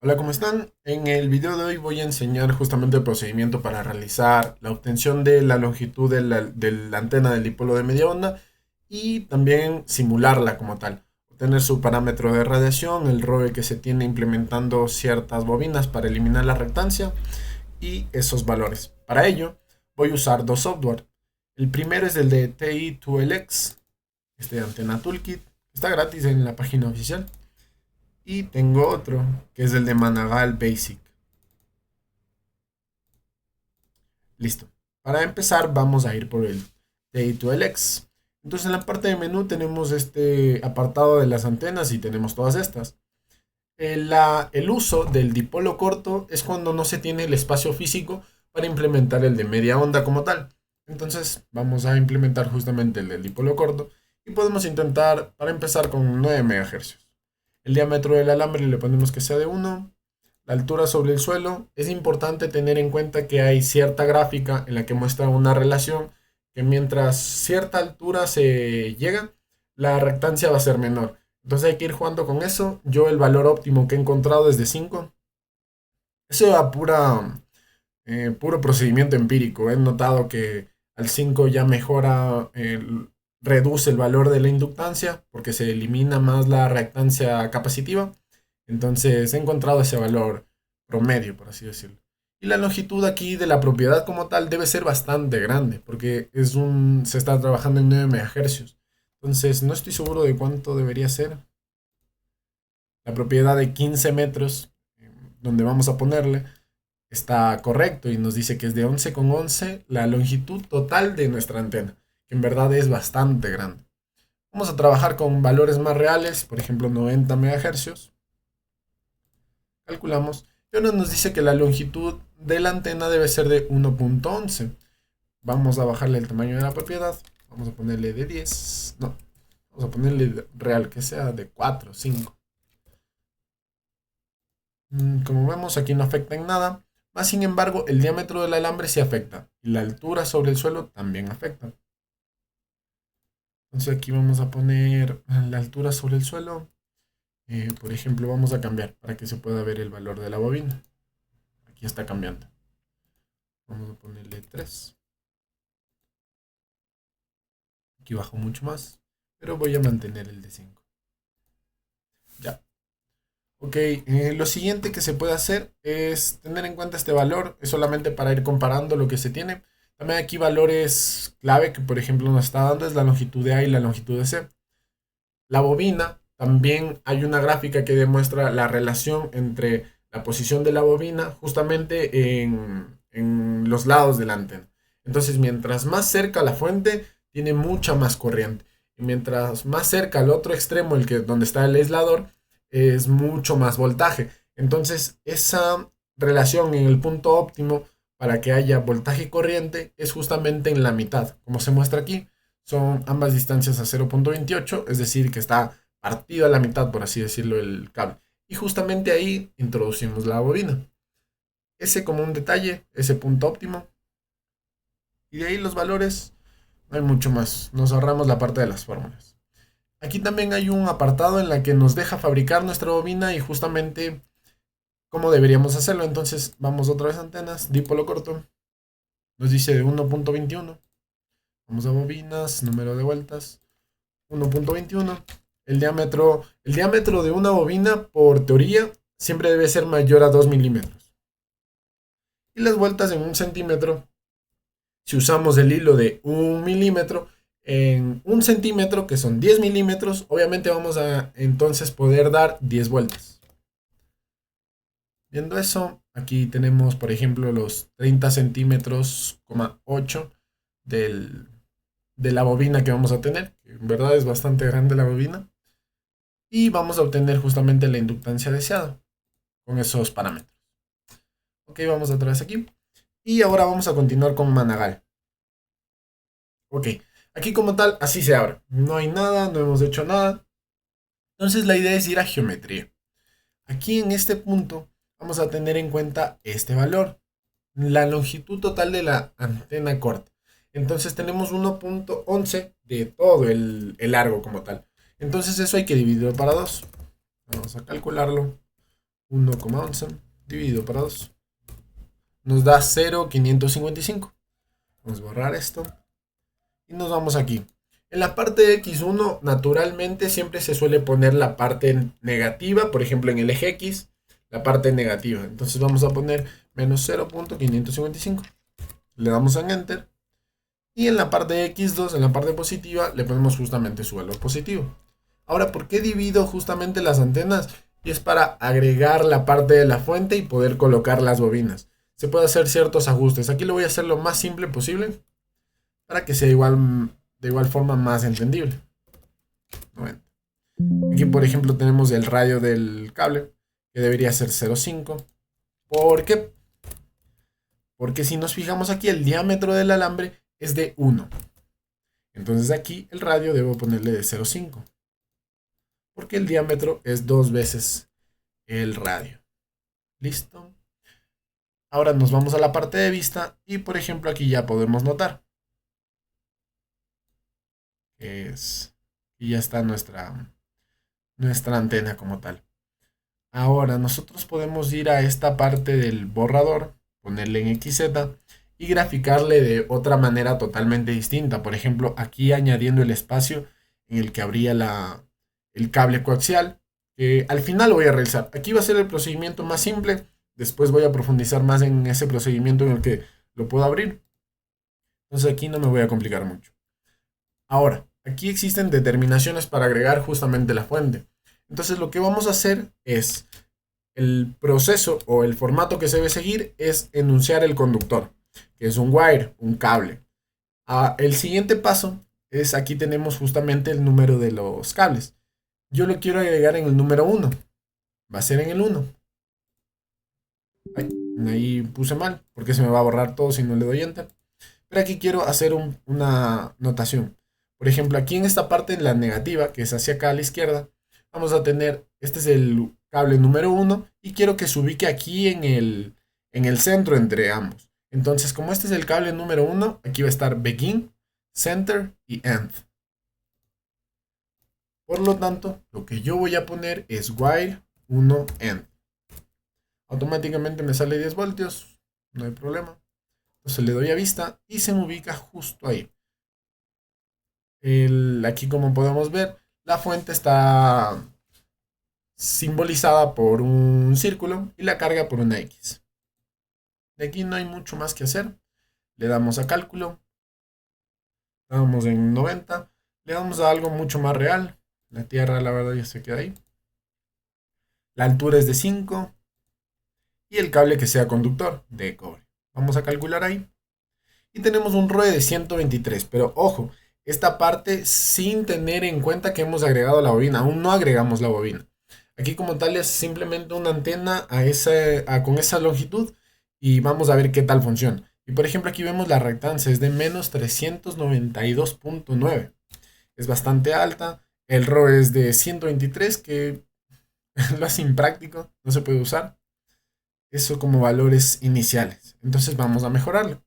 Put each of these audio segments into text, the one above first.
Hola, ¿cómo están? En el video de hoy voy a enseñar justamente el procedimiento para realizar la obtención de la longitud de la antena del dipolo de media onda y también simularla como tal. Obtener su parámetro de radiación, el ROE que se tiene implementando ciertas bobinas para eliminar la reactancia y esos valores. Para ello voy a usar dos software. El primero es el de TI2LX, este Antena Toolkit. Está gratis en la página oficial. Y tengo otro, que es el de Managal Basic. Listo. Para empezar, vamos a ir por el Day2LX. Entonces, en la parte de menú tenemos este apartado de las antenas y tenemos todas estas. El uso del dipolo corto es cuando no se tiene el espacio físico para implementar el de media onda como tal. Entonces, vamos a implementar justamente el del dipolo corto y podemos intentar, para empezar, con 9 MHz. El diámetro del alambre le ponemos que sea de 1. La altura sobre el suelo. Es importante tener en cuenta que hay cierta gráfica en la que muestra una relación que mientras cierta altura se llega, la reactancia va a ser menor. Entonces hay que ir jugando con eso. Yo el valor óptimo que he encontrado es de 5. Eso a puro procedimiento empírico. He notado que al 5 ya mejora, reduce el valor de la inductancia porque se elimina más la reactancia capacitiva. Entonces he encontrado ese valor promedio, por así decirlo. Y la longitud aquí de la propiedad como tal debe ser bastante grande porque se está trabajando en 9 MHz. Entonces no estoy seguro de cuánto debería ser. La propiedad de 15 metros, donde vamos a ponerle, está correcto y nos dice que es de 11,11 la longitud total de nuestra antena, que en verdad es bastante grande. Vamos a trabajar con valores más reales, por ejemplo 90 MHz. Calculamos y ahora nos dice que la longitud de la antena debe ser de 1,11. Vamos a bajarle el tamaño de la propiedad. Vamos a ponerle de 10. No, vamos a ponerle real, que sea de 4, 5. Como vemos, aquí no afecta en nada. Más sin embargo, el diámetro del alambre sí afecta. Y la altura sobre el suelo también afecta. Entonces aquí vamos a poner la altura sobre el suelo. Por ejemplo, vamos a cambiar para que se pueda ver el valor de la bobina. Aquí está cambiando. Vamos a ponerle 3. Aquí bajo mucho más. Pero voy a mantener el de 5. Ya. Ok, lo siguiente que se puede hacer es tener en cuenta este valor. Es solamente para ir comparando lo que se tiene. También aquí valores clave que por ejemplo nos está dando es la longitud de A y la longitud de C. La bobina, también hay una gráfica que demuestra la relación entre la posición de la bobina justamente en los lados de la antena. Entonces, mientras más cerca a la fuente, tiene mucha más corriente. Y mientras más cerca al otro extremo, donde está el aislador, es mucho más voltaje. Entonces, esa relación en el punto óptimo para que haya voltaje y corriente es justamente en la mitad, como se muestra aquí. Son ambas distancias a 0,28, es decir, que está partido a la mitad, por así decirlo, el cable. Y justamente ahí introducimos la bobina. Ese como un detalle, ese punto óptimo. Y de ahí los valores, no hay mucho más. Nos ahorramos la parte de las fórmulas. Aquí también hay un apartado en la que nos deja fabricar nuestra bobina y justamente cómo deberíamos hacerlo. Entonces vamos otra vez a antenas, dipolo corto. Nos dice de 1,21. Vamos a bobinas, número de vueltas. 1,21. El diámetro de una bobina, por teoría, siempre debe ser mayor a 2 milímetros. Y las vueltas en un centímetro, si usamos el hilo de 1 milímetro, en 1 centímetro, que son 10 milímetros, obviamente vamos a entonces poder dar 10 vueltas. Viendo eso, aquí tenemos, por ejemplo, los 30 centímetros, 8 del, de la bobina que vamos a tener. En verdad es bastante grande la bobina. Y vamos a obtener justamente la inductancia deseada con esos parámetros. Ok, vamos otra vez aquí. Y ahora vamos a continuar con Managal. Ok, aquí como tal, así se abre. No hay nada, no hemos hecho nada. Entonces la idea es ir a geometría. Aquí en este punto vamos a tener en cuenta este valor. La longitud total de la antena corta. Entonces tenemos 1,11 de todo el largo como tal. Entonces eso hay que dividirlo para 2. Vamos a calcularlo. 1,11 dividido para 2 nos da 0,555. Vamos a borrar esto y nos vamos aquí. En la parte de X1 naturalmente siempre se suele poner la parte negativa, por ejemplo en el eje X, la parte negativa. Entonces vamos a poner menos 0,555. Le damos en Enter. Y en la parte de X2, en la parte positiva, le ponemos justamente su valor positivo. Ahora, ¿por qué divido justamente las antenas? Y es para agregar la parte de la fuente y poder colocar las bobinas. Se puede hacer ciertos ajustes. Aquí lo voy a hacer lo más simple posible para que sea de igual forma más entendible. 90. Aquí, por ejemplo, tenemos el radio del cable, que debería ser 0,5. ¿Por qué? Porque si nos fijamos aquí, el diámetro del alambre es de 1. Entonces aquí el radio debo ponerle de 0,5. Porque el diámetro es 2 veces el radio. ¿Listo? Ahora nos vamos a la parte de vista y por ejemplo aquí ya podemos notar que y ya está nuestra antena como tal. Ahora nosotros podemos ir a esta parte del borrador, ponerle en XZ y graficarle de otra manera totalmente distinta. Por ejemplo, aquí añadiendo el espacio en el que habría el cable coaxial, que al final lo voy a realizar. Aquí va a ser el procedimiento más simple. Después voy a profundizar más en ese procedimiento en el que lo puedo abrir. Entonces aquí no me voy a complicar mucho. Ahora, aquí existen determinaciones para agregar justamente la fuente. Entonces lo que vamos a hacer es, el proceso o el formato que se debe seguir es enunciar el conductor, que es un wire, un cable. El siguiente paso es, aquí tenemos justamente el número de los cables. Yo lo quiero agregar en el número 1. Va a ser en el 1. Ahí puse mal, porque se me va a borrar todo si no le doy enter. Pero aquí quiero hacer una notación. Por ejemplo, aquí en esta parte, en la negativa, que es hacia acá a la izquierda, vamos a tener, este es el cable número 1 y quiero que se ubique aquí en el centro entre ambos. Entonces, como este es el cable número 1, aquí va a estar begin, center y end. Por lo tanto, lo que yo voy a poner es while 1 end. Automáticamente me sale 10 voltios, no hay problema. Entonces le doy a vista y se me ubica justo ahí. Aquí como podemos ver, la fuente está simbolizada por un círculo y la carga por una X. De aquí no hay mucho más que hacer. Le damos a cálculo. Damos en 90. Le damos a algo mucho más real. La tierra la verdad ya se queda ahí. La altura es de 5. Y el cable que sea conductor de cobre. Vamos a calcular ahí. Y tenemos un ROE de 123. Pero ojo, esta parte sin tener en cuenta que hemos agregado la bobina. Aún no agregamos la bobina. Aquí como tal es simplemente una antena con esa longitud y vamos a ver qué tal funciona. Y por ejemplo aquí vemos la reactancia es de menos 392,9. Es bastante alta. El ROE es de 123 que lo hace impráctico, no se puede usar. Eso como valores iniciales. Entonces vamos a mejorarlo.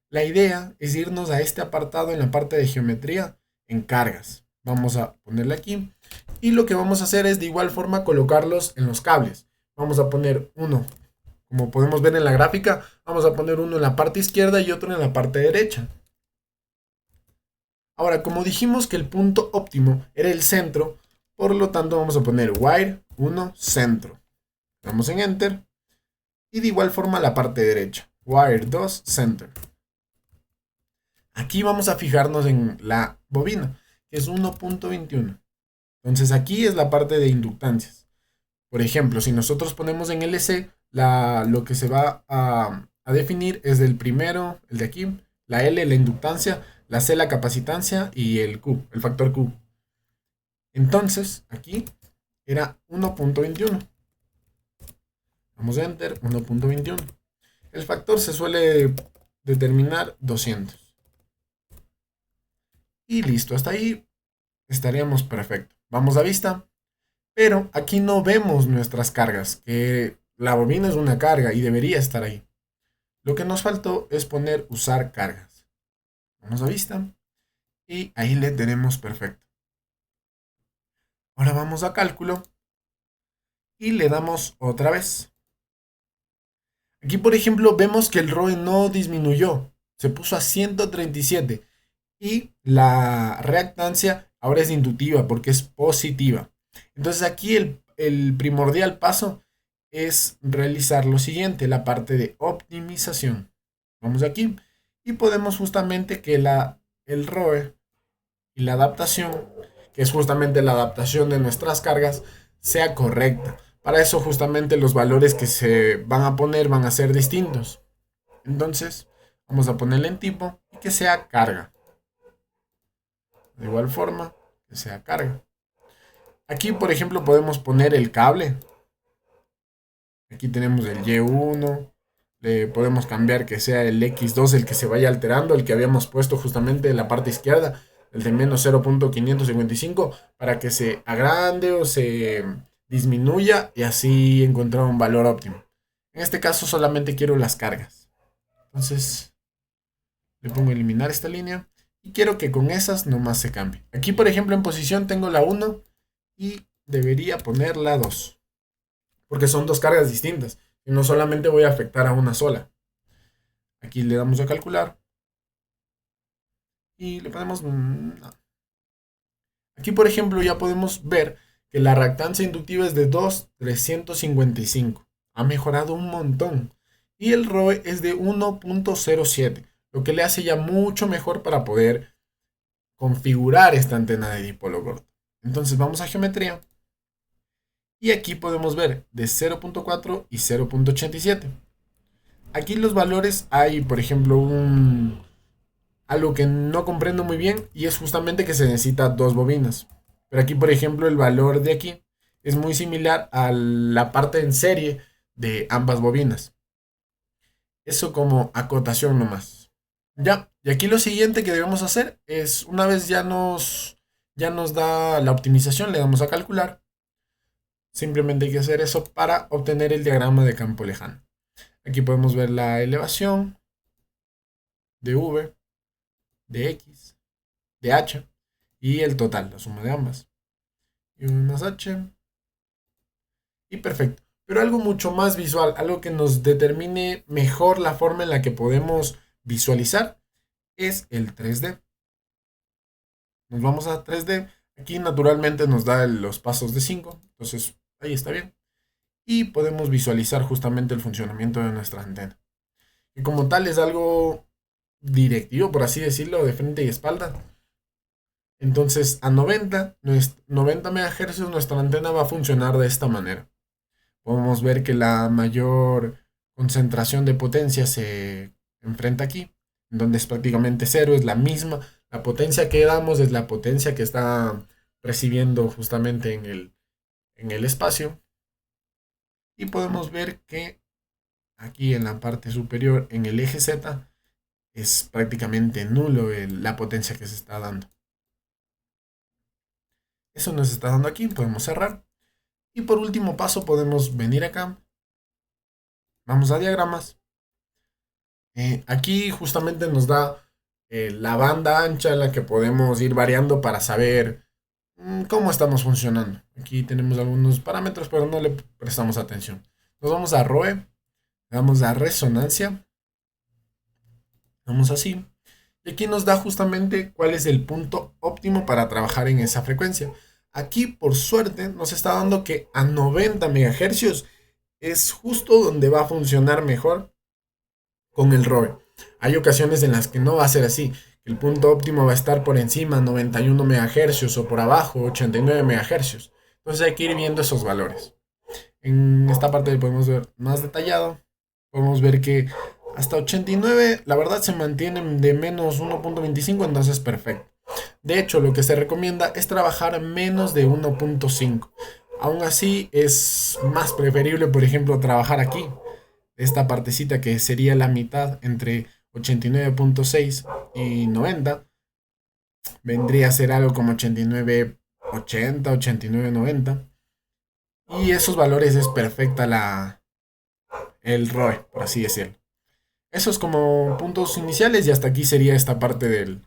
La idea es irnos a este apartado en la parte de geometría en cargas. Vamos a ponerle aquí. Y lo que vamos a hacer es de igual forma colocarlos en los cables. Vamos a poner uno, como podemos ver en la gráfica, vamos a poner uno en la parte izquierda y otro en la parte derecha. Ahora, como dijimos que el punto óptimo era el centro, por lo tanto vamos a poner wire 1 centro. Damos en enter. Y de igual forma la parte derecha, wire 2 center. Aquí vamos a fijarnos en la bobina, que es 1,21. Entonces aquí es la parte de inductancias. Por ejemplo, si nosotros ponemos en LC, lo que se va a definir es del primero, el de aquí, la L, la inductancia, la C, la capacitancia y el Q, el factor Q. Entonces, aquí era 1,21. Vamos a enter, 1,21. El factor se suele determinar 200. Y listo, hasta ahí estaríamos perfecto. Vamos a vista. Pero aquí no vemos nuestras cargas, que la bobina es una carga y debería estar ahí. Lo que nos faltó es poner usar cargas. Vamos a vista y ahí le tenemos perfecto. Ahora vamos a cálculo y le damos otra vez. Aquí, por ejemplo, vemos que el ROE no disminuyó, se puso a 137 y la reactancia ahora es inductiva porque es positiva. Entonces aquí el primordial paso es realizar lo siguiente, la parte de optimización. Vamos aquí y podemos justamente que el ROE y la adaptación, que es justamente la adaptación de nuestras cargas, sea correcta. Para eso justamente los valores que se van a poner van a ser distintos. Entonces vamos a ponerle en tipo y que sea carga. De igual forma que sea carga. Aquí por ejemplo podemos poner el cable. Aquí tenemos el Y1. Le podemos cambiar que sea el X2 el que se vaya alterando, el que habíamos puesto justamente en la parte izquierda, el de menos 0.555, para que se agrande o se disminuya y así encontrar un valor óptimo. En este caso solamente quiero las cargas. Entonces le pongo eliminar esta línea y quiero que con esas nomás se cambie. Aquí por ejemplo en posición tengo la 1 y debería poner la 2, porque son dos cargas distintas y no solamente voy a afectar a una sola. Aquí le damos a calcular y le ponemos no. Aquí por ejemplo ya podemos ver que la reactancia inductiva es de 2,355. Ha mejorado un montón. Y el ROE es de 1.07, lo que le hace ya mucho mejor para poder configurar esta antena de dipolo corto. Entonces vamos a geometría. Y aquí podemos ver de 0.4 y 0.87. Aquí los valores hay, por ejemplo, algo que no comprendo muy bien y es justamente que se necesita dos bobinas. Pero aquí, por ejemplo, el valor de aquí es muy similar a la parte en serie de ambas bobinas. Eso como acotación nomás. Ya, y aquí lo siguiente que debemos hacer es, una vez ya nos da la optimización, le damos a calcular. Simplemente hay que hacer eso para obtener el diagrama de campo lejano. Aquí podemos ver la elevación de V, de X, de H y el total, la suma de ambas. Y V más H. Y perfecto. Pero algo mucho más visual, algo que nos determine mejor la forma en la que podemos visualizar, es el 3D. Nos vamos a 3D. Aquí naturalmente nos da los pasos de 5. Entonces ahí está bien. Y podemos visualizar justamente el funcionamiento de nuestra antena. Y como tal es algo directivo, por así decirlo, de frente y espalda. Entonces a 90 MHz nuestra antena va a funcionar de esta manera. Podemos ver que la mayor concentración de potencia se enfrenta aquí, donde es prácticamente cero, es la misma. La potencia que damos es la potencia que está recibiendo justamente en el espacio. Y podemos ver que aquí en la parte superior, en el eje Z, es prácticamente nulo la potencia que se está dando. Eso nos está dando aquí, podemos cerrar. Y por último paso podemos venir acá. Vamos a diagramas. Aquí justamente nos da la banda ancha en la que podemos ir variando para saber cómo estamos funcionando. Aquí tenemos algunos parámetros, pero no le prestamos atención. Nos vamos a ROE, le damos a resonancia, vamos así. Y aquí nos da justamente cuál es el punto óptimo para trabajar en esa frecuencia. Aquí, por suerte, nos está dando que a 90 MHz es justo donde va a funcionar mejor con el ROE. Hay ocasiones en las que no va a ser así. El punto óptimo va a estar por encima 91 MHz o por abajo 89 MHz. Entonces hay que ir viendo esos valores. En esta parte podemos ver más detallado. Podemos ver que hasta 89 la verdad se mantienen de menos 1.25, entonces perfecto. De hecho, lo que se recomienda es trabajar menos de 1.5. Aún así es más preferible, por ejemplo, trabajar aquí esta partecita que sería la mitad entre 89.6 y 90, vendría a ser algo como 89.80, 89.90. Y esos valores es perfecta el ROE, por así decirlo. Esos como puntos iniciales y hasta aquí sería esta parte de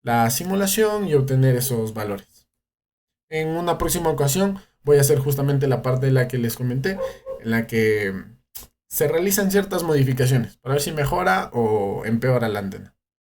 la simulación y obtener esos valores. En una próxima ocasión voy a hacer justamente la parte de la que les comenté, en la que se realizan ciertas modificaciones para ver si mejora o empeora la antena.